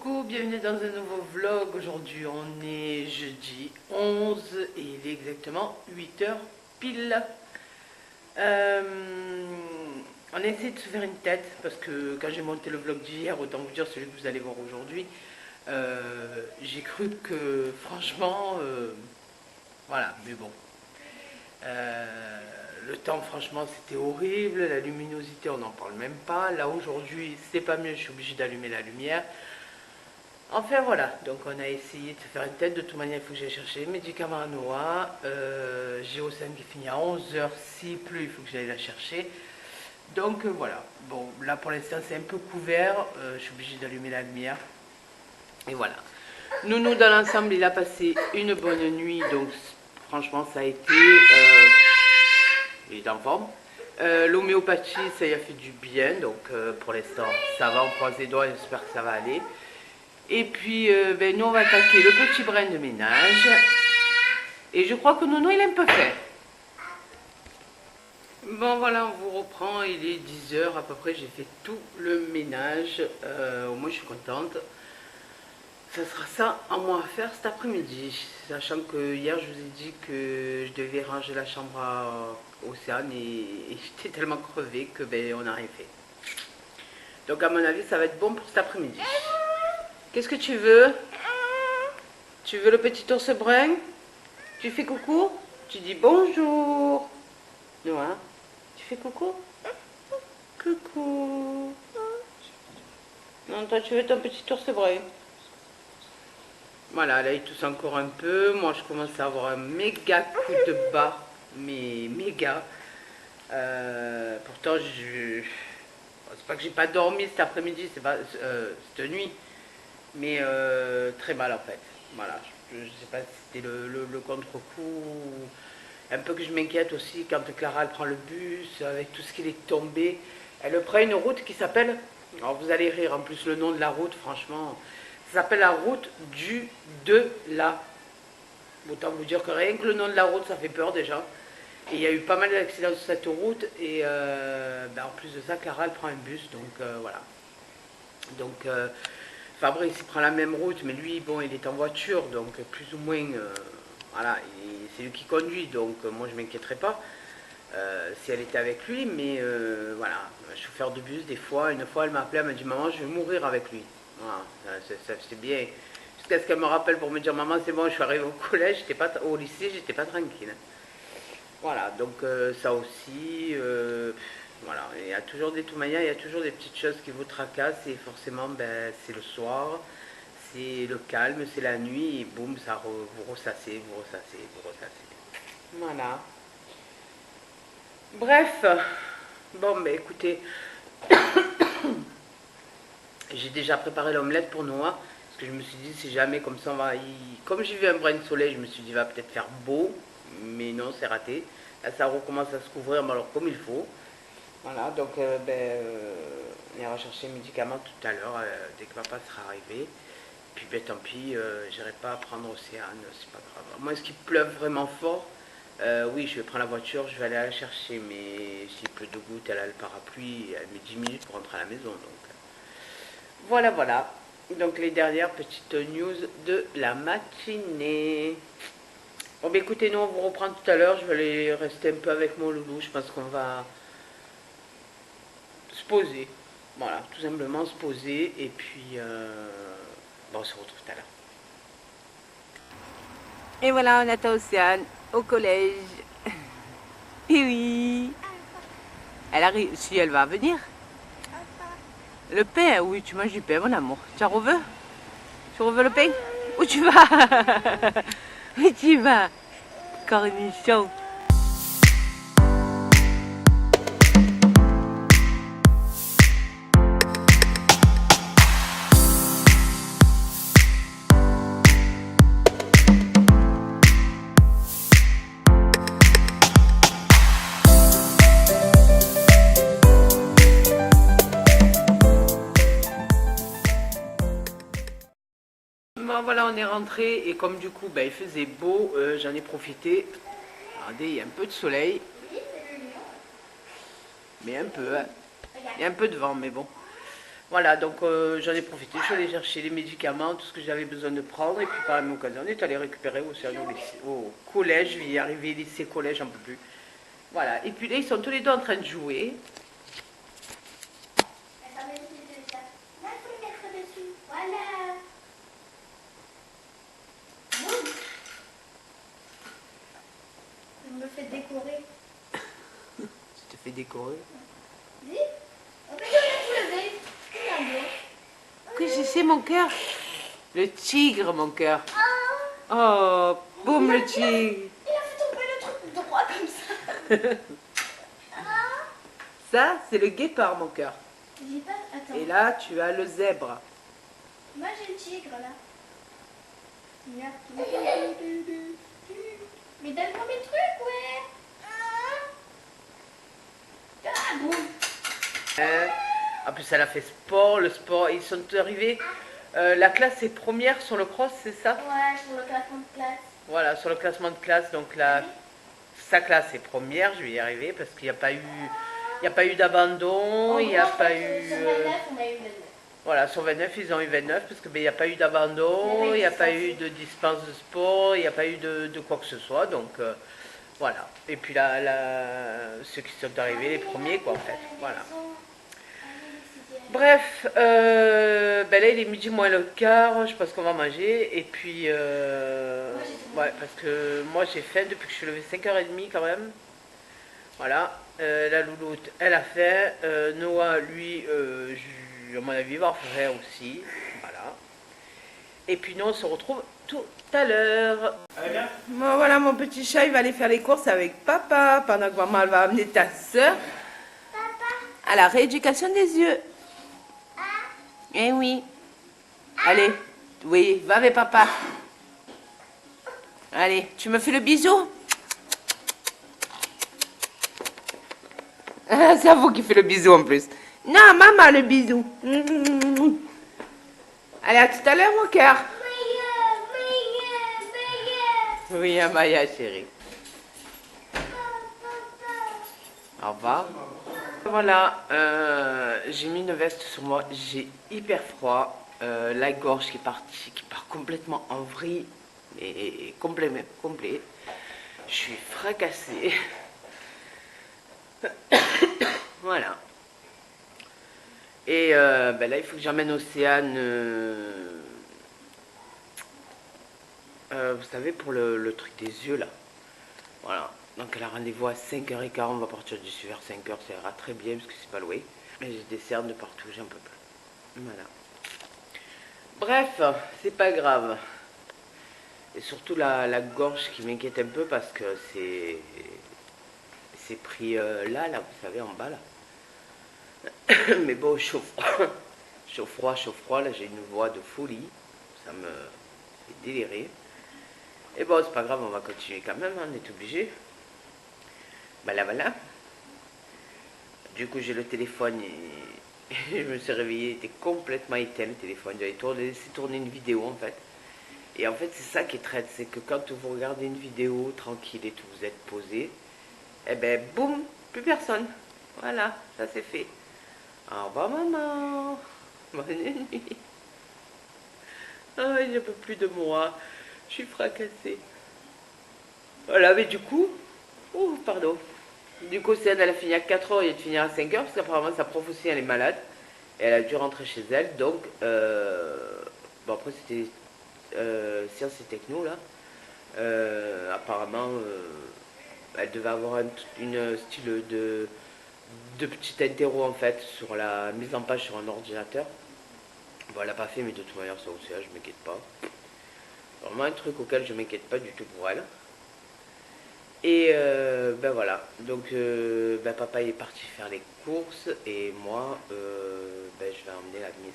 Coucou, bienvenue dans un nouveau vlog. Aujourd'hui on est jeudi 11 et il est exactement 8h pile. On a essayé de se faire une tête parce que quand j'ai monté le vlog d'hier, autant vous dire celui que vous allez voir aujourd'hui, j'ai cru que franchement, voilà, mais bon. Le temps franchement c'était horrible, la luminosité on n'en parle même pas. Là aujourd'hui c'est pas mieux, je suis obligée d'allumer la lumière. Enfin voilà, donc on a essayé de se faire une tête. De toute manière il faut que j'aille chercher les médicaments à Noah. J'ai au sein qui finit à 11h, s'il pleut il faut que j'aille la chercher. Donc voilà, bon là pour l'instant c'est un peu couvert, je suis obligée d'allumer la lumière. Et voilà. Nounou dans l'ensemble il a passé une bonne nuit, donc franchement ça a été... il est en forme. L'homéopathie, ça y a fait du bien, donc pour l'instant, ça va, on croise les doigts, j'espère que ça va aller. Et puis, nous, on va attaquer le petit brin de ménage. Et je crois que Nounou, il a un peu fait. Bon, voilà, on vous reprend, il est 10h à peu près, j'ai fait tout le ménage. Au moins, je suis contente. Ça sera ça à moi à faire cet après-midi, sachant que hier je vous ai dit que je devais ranger la chambre à Océane et j'étais tellement crevée que on n'a rien fait. Donc à mon avis ça va être bon pour cet après-midi. Qu'est-ce que tu veux? Tu veux le petit ours brun? Tu fais coucou? Tu dis bonjour? Non, hein? Tu fais coucou? Coucou? Non, toi tu veux ton petit ours brun? Voilà, là il tousse encore un peu. Moi je commence à avoir un méga coup de bas. Mais méga. Pourtant, c'est pas que j'ai pas dormi cet après-midi, c'est pas cette nuit. Mais très mal en fait. Voilà, je sais pas si c'était le contre-coup. Un peu que je m'inquiète aussi quand Clara elle prend le bus, avec tout ce qu'il est tombé. Elle prend une route qui s'appelle... Alors vous allez rire, en plus le nom de la route, franchement... Ça s'appelle la route du de la. Autant vous dire que rien que le nom de la route, ça fait peur déjà. Et il y a eu pas mal d'accidents sur cette route. Et en plus de ça, Clara, elle prend un bus. Donc voilà. Donc Fabrice, il prend la même route. Mais lui, bon, il est en voiture. Donc plus ou moins, voilà, c'est lui qui conduit. Donc moi, je ne m'inquiéterais pas si elle était avec lui. Mais voilà, chauffeur de bus, des fois, une fois, elle m'a appelé, elle m'a dit, maman, je vais mourir avec lui. Voilà, c'est bien. Jusqu'à ce qu'elle me rappelle pour me dire, maman, c'est bon, je suis arrivée au collège, au lycée, j'étais pas tranquille. Voilà, donc ça aussi, voilà, il y a toujours des tout manières, il y a toujours des petites choses qui vous tracassent et forcément, c'est le soir, c'est le calme, c'est la nuit et boum, ça vous ressassez, vous ressassez, vous ressassez. Voilà. Bref, bon, écoutez, j'ai déjà préparé l'omelette pour Noah. Parce que je me suis dit, si jamais, comme ça, on va comme j'ai vu un brin de soleil, je me suis dit, il va peut-être faire beau. Mais non, c'est raté. Là, ça recommence à se couvrir, mais alors comme il faut. Voilà, donc, on ira chercher les médicaments tout à l'heure, dès que papa sera arrivé. Puis, tant pis, j'irai pas prendre Océane, c'est pas grave. Moi, est-ce qu'il pleuve vraiment fort? Oui, je vais prendre la voiture, je vais aller la chercher. Mais s'il pleut de gouttes, elle a le parapluie, elle met 10 minutes pour rentrer à la maison. Donc, voilà, voilà. Donc les dernières petites news de la matinée. Bon, écoutez, nous on vous reprend tout à l'heure. Je vais aller rester un peu avec mon loulou. Je pense qu'on va se poser. Voilà, tout simplement se poser. Et puis, on se retrouve tout à l'heure. Et voilà, on attend Océane au collège. Et oui. Elle arrive, si elle va venir. Le pain, oui, tu manges du pain, mon amour. Tu en veux? Tu veux le pain? Où tu vas? Où tu vas? Cornichon. Bon, voilà, on est rentré et comme du coup il faisait beau, j'en ai profité. Regardez, il y a un peu de soleil, mais un peu, hein. Il y a un peu de vent, mais bon. Voilà, donc j'en ai profité, je suis allée chercher les médicaments, tout ce que j'avais besoin de prendre, et puis par la même occasion, on est allé récupérer aussi au collège, je vais y arriver, lycée, collège, j'en peux plus. Voilà, et puis là, ils sont tous les deux en train de jouer. Attends, vas-y, je ça. Là, il faut le mettre dessus. Voilà. Boum. Je me fais décorer. Tu te fais décorer. Dis. On peut le lever. Regarde. Que c'est mon cœur. Le tigre, mon cœur. Ah. Oh, boum, le tigre. Il a fait tomber le truc droit comme ça. Ah. Ça, c'est le guépard, mon cœur. J'ai pas. Attends. Et là, tu as le zèbre. Moi, j'ai le tigre là. Regarde. Mais donne-moi mes trucs, ouais. Ah, boum. En plus, elle a fait sport, le sport, ils sont arrivés. La classe est première sur le cross, c'est ça? Ouais, sur le classement de classe. Voilà, sur le classement de classe, donc sa classe est première, je vais y arriver parce qu'il n'y a pas eu, il n'y a pas eu d'abandon, il n'y a pas eu. Sur 29, on a eu 29. Voilà, sur 29, ils ont eu 29 parce qu'il n'y a pas eu d'abandon, il n'y a pas eu de dispense de sport, il n'y a pas eu de quoi que ce soit, donc voilà. Et puis là, ceux qui sont arrivés, les premiers, quoi, en fait. Voilà. Bref, ben là il est midi moins le quart, je pense qu'on va manger. Et puis, ouais, parce que moi j'ai faim depuis que je suis levée 5h30 quand même. Voilà, la louloute elle a faim. Noah, lui, à mon avis, va en faire aussi. Voilà. Et puis nous on se retrouve tout à l'heure. Bon, voilà, mon petit chat il va aller faire les courses avec papa pendant que maman elle va amener ta soeur à la rééducation des yeux. Eh oui. Allez, oui, va avec papa. Allez, tu me fais le bisou? Ah, c'est à vous qui fait le bisou en plus. Non, maman, le bisou. Allez, à tout à l'heure, mon cœur. Oui, à Maya, chérie. Au revoir. Voilà, j'ai mis une veste sur moi, j'ai hyper froid, la gorge qui est partie, qui part complètement en vrille, mais complet, même, complet. Je suis fracassée. Voilà. Et ben là, il faut que j'emmène Océane, vous savez, pour le truc des yeux, là. Voilà. Donc elle a rendez-vous à 5h15, on va partir d'ici vers 5h, ça ira très bien parce que c'est pas loin. Mais j'ai des cernes de partout, j'en peux plus. Voilà. Bref, c'est pas grave. Et surtout la gorge qui m'inquiète un peu parce que c'est pris là, vous savez, en bas là. Mais bon, chaud froid, là j'ai une voix de folie. Ça me fait délirer. Et bon, c'est pas grave, on va continuer quand même, on est obligé. Voilà. Du coup, j'ai le téléphone et je me suis réveillée, il était complètement éteint le téléphone. J'avais laissé tourner une vidéo en fait. Et en fait, c'est ça qui est traite, c'est que quand vous regardez une vidéo tranquille et que vous êtes posé, eh ben boum, plus personne. Voilà, ça c'est fait. Au revoir maman. Bonne nuit. Ah, il ne peut plus de moi. Je suis fracassée. Voilà, mais du coup, oh, pardon. Du coup, Céline, elle a fini à 4h, il est de finir à 5h, parce qu'apparemment, sa prof aussi, elle est malade. Et elle a dû rentrer chez elle. Donc, bon, après, c'était sciences et techno, là. Apparemment, elle devait avoir une style de petite interro, en fait, sur la mise en page sur un ordinateur. Bon, elle n'a pas fait, mais de toute manière, ça aussi, je m'inquiète pas. Vraiment un truc auquel je m'inquiète pas du tout pour elle. Et ben voilà, donc ben papa il est parti faire les courses et moi ben, je vais emmener la miss.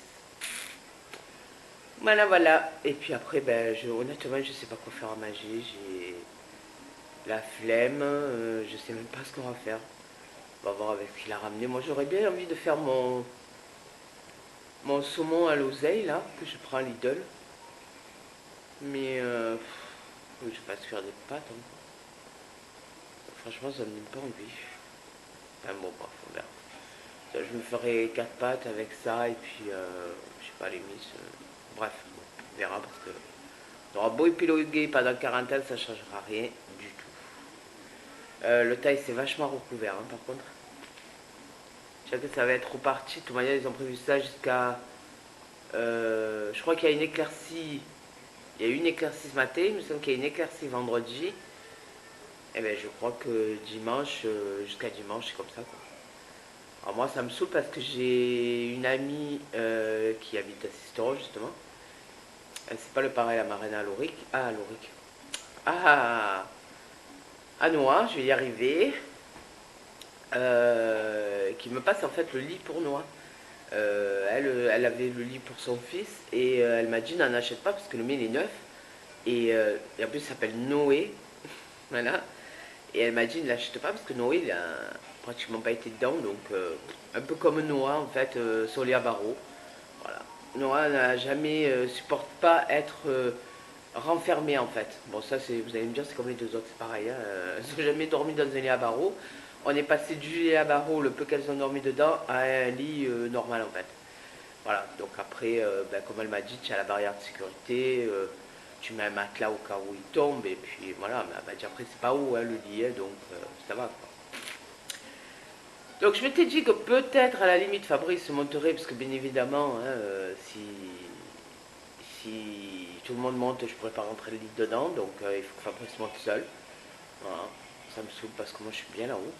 Voilà. Et puis après, ben honnêtement je sais pas quoi faire à manger, j'ai la flemme, je sais même pas ce qu'on va faire. On va voir avec ce qu'il a ramené. Moi j'aurais bien envie de faire mon saumon à l'oseille là, que je prends à Lidl. Mais je vais pas se faire des pâtes encore. Franchement, ça me donne pas envie. Enfin bon, bref, on verra. Je me ferai 4 pâtes avec ça et puis, je sais pas, les mises. Bref, bon, on verra parce que on aura beau épiloguer pendant 40 ans, ça changera rien du tout. Le taille c'est vachement recouvert hein, par contre. Je sais que ça va être reparti. De toute manière, ils ont prévu ça jusqu'à. Je crois qu'il y a une éclaircie. Il y a une éclaircie ce matin, il me semble qu'il y a une éclaircie vendredi. Et bien je crois que dimanche, jusqu'à dimanche, c'est comme ça quoi. Alors moi ça me saoule parce que j'ai une amie qui habite à Sisteron justement. C'est pas le pareil à Marraine à Loric. Ah à Loric. Ah à Noix, je vais y arriver. Qui me passe en fait le lit pour Noix. Elle avait le lit pour son fils et elle m'a dit n'en achète pas parce que le mien il est neuf et en plus il s'appelle Noé. Voilà. Et elle m'a dit ne l'achète pas parce que Noé il a pratiquement pas été dedans donc un peu comme Noah en fait sur les barreaux. Voilà. Noah n'a jamais supporte pas être renfermé en fait. Bon ça c'est vous allez me dire c'est comme les deux autres c'est pareil. Hein, elles n'ont jamais dormi dans un lit à barreaux. On est passé du lit à barreaux, le peu qu'elles ont dormi dedans, à un lit normal en fait. Voilà, donc après, ben, comme elle m'a dit, tu as la barrière de sécurité, tu mets un matelas au cas où il tombe, et puis voilà, mais elle m'a dit après c'est pas où hein, le lit est, donc ça va quoi. Donc je m'étais dit que peut-être à la limite Fabrice monterait, parce que bien évidemment, hein, si tout le monde monte, je pourrais pas rentrer le lit dedans, donc il faut que Fabrice monte seul. Voilà, ça me saoule parce que moi je suis bien là-haut.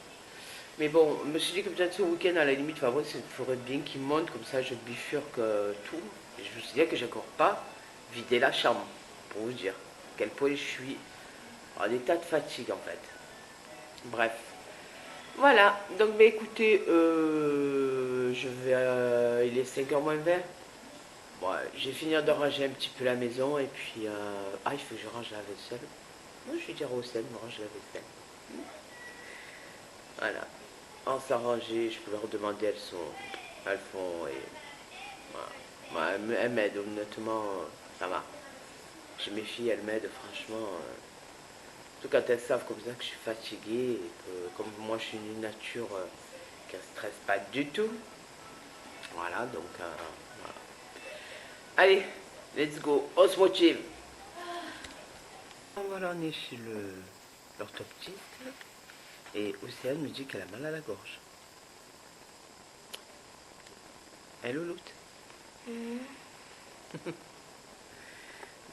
Mais bon, je me suis dit que peut-être ce week-end, à la limite, Fabrice, il faudrait bien qu'il monte, comme ça je bifurque tout. Et je me suis dit que j'ai encore pas vidé la chambre, pour vous dire à quel point je suis en état de fatigue en fait. Bref. Voilà, donc bah, écoutez, je vais, il est 5h moins 20. Bon, je vais finir de ranger un petit peu la maison et puis... ah, il faut que je range la vaisselle. Moi, je vais dire au sel, range la vaisselle. Voilà. En s'arranger, je peux leur demander, elles font, et voilà. Elles m'aident, honnêtement, ça va. J'ai mes filles, elles m'aident, franchement. Surtout quand elles savent comme ça que je suis fatiguée, et que comme moi je suis une nature qui ne stresse pas du tout. Voilà, donc, voilà. Allez, let's go, on se motive. Voilà, on est chez l'orthoptiste. Et Océane me dit qu'elle a mal à la gorge. Elle louloute.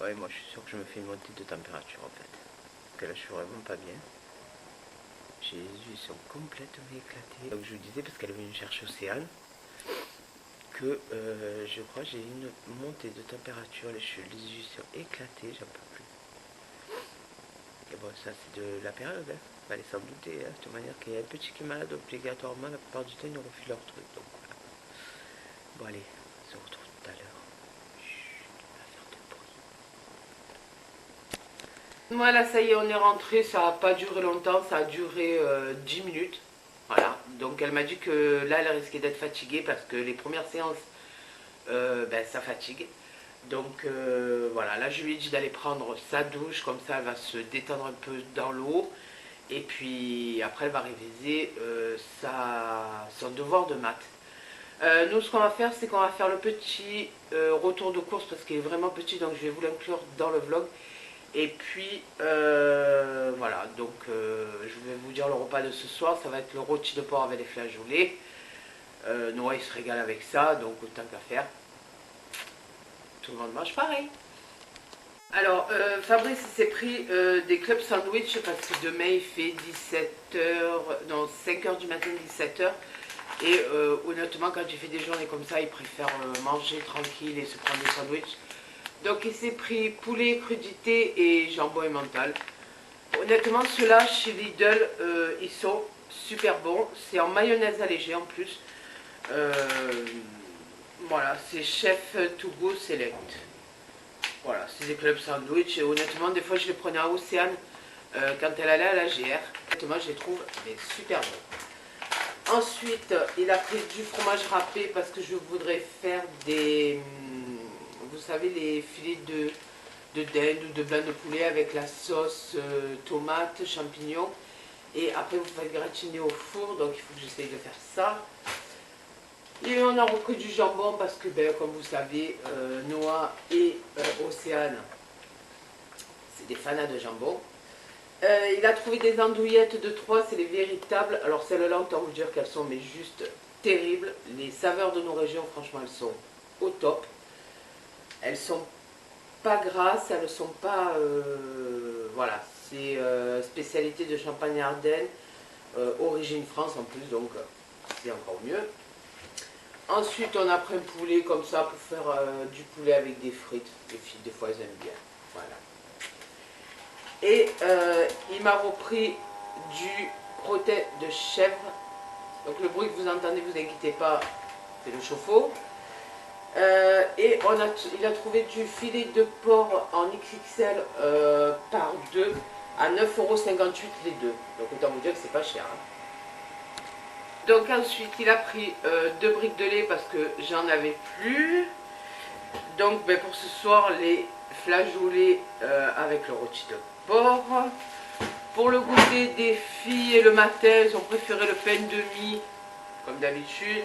Ouais, moi je suis sûre que je me fais une montée de température en fait. Parce que là je suis vraiment pas bien. J'ai les yeux sont complètement éclatés. Donc je vous disais, parce qu'elle est venue chercher Océane, que je crois que j'ai une montée de température. Les yeux sont éclatés, j'en peux plus. Et bon, ça c'est de la période, hein. Vous allez s'en douter, hein, de toute manière qu'il y a un petit qui est malade, obligatoirement, la plupart du temps, ils refusent leur truc. Donc voilà. Bon allez, on se retrouve tout à l'heure. Chut, on va faire de bruit. Voilà, ça y est, on est rentré, ça n'a pas duré longtemps, ça a duré 10 minutes. Voilà, donc elle m'a dit que là, elle risquait d'être fatiguée parce que les premières séances, ben, ça fatigue. Donc voilà, là je lui ai dit d'aller prendre sa douche, comme ça elle va se détendre un peu dans l'eau. Et puis après elle va réviser son devoir de maths. Nous ce qu'on va faire, c'est qu'on va faire le petit retour de course parce qu'il est vraiment petit, donc je vais vous l'inclure dans le vlog. Et puis voilà, donc je vais vous dire le repas de ce soir, ça va être le rôti de porc avec les flageolets. Noah il se régale avec ça, donc autant qu'à faire. Tout le monde mange pareil. Alors, Fabrice s'est pris des clubs sandwich parce que demain il fait 17h, non 5h du matin, 17h. Et honnêtement, quand il fait des journées comme ça, il préfère manger tranquille et se prendre des sandwichs. Donc il s'est pris poulet, crudité et jambon emmental. Honnêtement, ceux-là chez Lidl, ils sont super bons. C'est en mayonnaise allégée en plus. Voilà, c'est Chef To Go Select. Voilà, c'est des clubs sandwich et honnêtement, des fois je les prenais à Océane quand elle allait à la GR. Honnêtement, je les trouve super bons. Ensuite, il a pris du fromage râpé parce que je voudrais faire des, vous savez, les filets de dinde ou de blanc de poulet avec la sauce tomate, champignons. Et après, vous faites gratiner au four, donc il faut que j'essaye de faire ça. Et on a repris du jambon parce que, ben, comme vous savez, Noah et Océane, c'est des fanas de jambon. Il a trouvé des andouillettes de Troyes, c'est les véritables. Alors celles-là, autant vous dire qu'elles sont mais juste terribles. Les saveurs de nos régions, franchement, elles sont au top. Elles sont pas grasses, elles sont pas... voilà, c'est spécialité de Champagne-Ardenne, origine France en plus, donc c'est encore mieux. Ensuite, on a pris un poulet comme ça pour faire du poulet avec des frites. Les filles, des fois, elles aiment bien. Voilà. Et il m'a repris du crottin de chèvre. Donc le bruit que vous entendez, vous inquiétez pas, c'est le chauffe-eau. Et il a trouvé du filet de porc en XXL par 2 à 9,58 € les deux. Donc autant vous dire que c'est pas cher. Hein. Donc ensuite il a pris 2 briques de lait parce que j'en avais plus. Donc ben, pour ce soir les flageolets avec le rôti de porc. Pour le goûter des filles et le matin, elles ont préféré le pain de mie comme d'habitude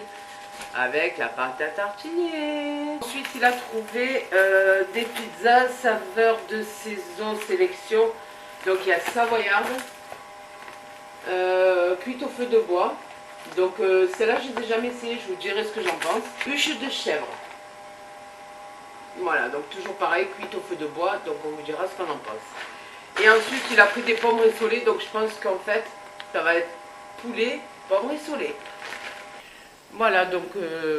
avec la pâte à tartiner. Ensuite il a trouvé des pizzas saveur de saison sélection. Donc il y a savoyarde, cuite au feu de bois. Donc celle-là je n'ai jamais essayé, je vous dirai ce que j'en pense. Bûche de chèvre. Voilà, donc toujours pareil, cuite au feu de bois, donc on vous dira ce qu'on en pense. Et ensuite il a pris des pommes rissolées, donc je pense qu'en fait ça va être poulet, pommes rissolées. Voilà, donc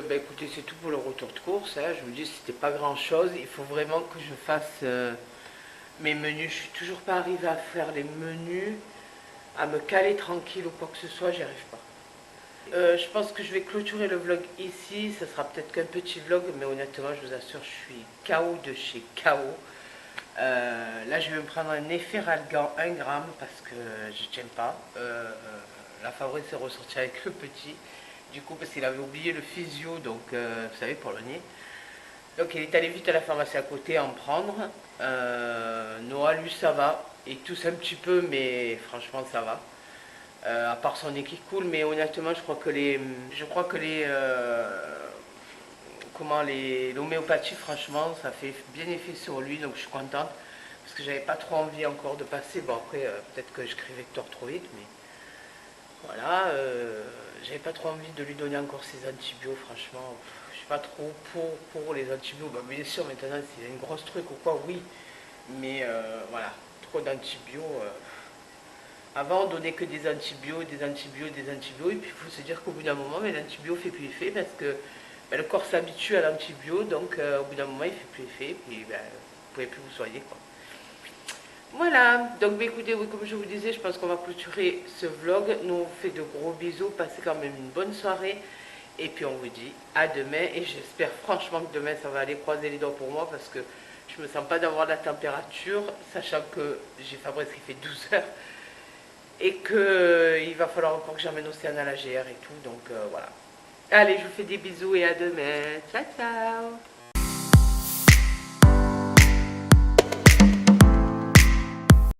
bah, écoutez, c'est tout pour le retour de course. Hein. Je vous dis, c'était pas grand chose. Il faut vraiment que je fasse mes menus. Je suis toujours pas arrivée à faire les menus, à me caler tranquille ou quoi que ce soit, j'y arrive pas. Je pense que je vais clôturer le vlog ici. Ça sera peut-être qu'un petit vlog, mais honnêtement, je vous assure, je suis KO de chez KO. Là, je vais me prendre un Efferalgan 1 gramme parce que je tiens pas. La fabrique s'est ressortie avec le petit. Du coup, parce qu'il avait oublié le physio, donc vous savez, pour le nez. Donc il est allé vite à la pharmacie à côté en prendre. Noah, lui, ça va. Il tousse un petit peu, mais franchement, ça va. À part son nez qui coule, mais honnêtement, je crois que l'homéopathie, franchement, ça fait bien effet sur lui, donc je suis contente. Parce que j'avais pas trop envie encore de passer. Bon, après, peut-être que je crée Vector trop vite, mais voilà. J'avais pas trop envie de lui donner encore ses antibiotiques, franchement. Je suis pas trop pour les antibiotiques. Bah, bien sûr, maintenant, c'est une grosse truc ou quoi, oui. Mais voilà, trop d'antibiotiques. Avant, on donnait que des antibiotiques, et puis il faut se dire qu'au bout d'un moment, l'antibiotique fait plus effet parce que le corps s'habitue à l'antibiotique, donc au bout d'un moment, il fait plus effet, puis vous pouvez plus vous soigner, quoi. Voilà, donc écoutez, oui, comme je vous disais, je pense qu'on va clôturer ce vlog. Nous, on vous fait de gros bisous, passez quand même une bonne soirée. Et puis on vous dit à demain. Et j'espère franchement que demain, ça va aller, croiser les doigts pour moi, parce que je me sens pas d'avoir la température, sachant que j'ai Fabrice qui fait 12 heures. Et qu'il va falloir encore que j'emmène Océane à la GR et tout, donc voilà. Allez, je vous fais des bisous et à demain. Ciao, ciao.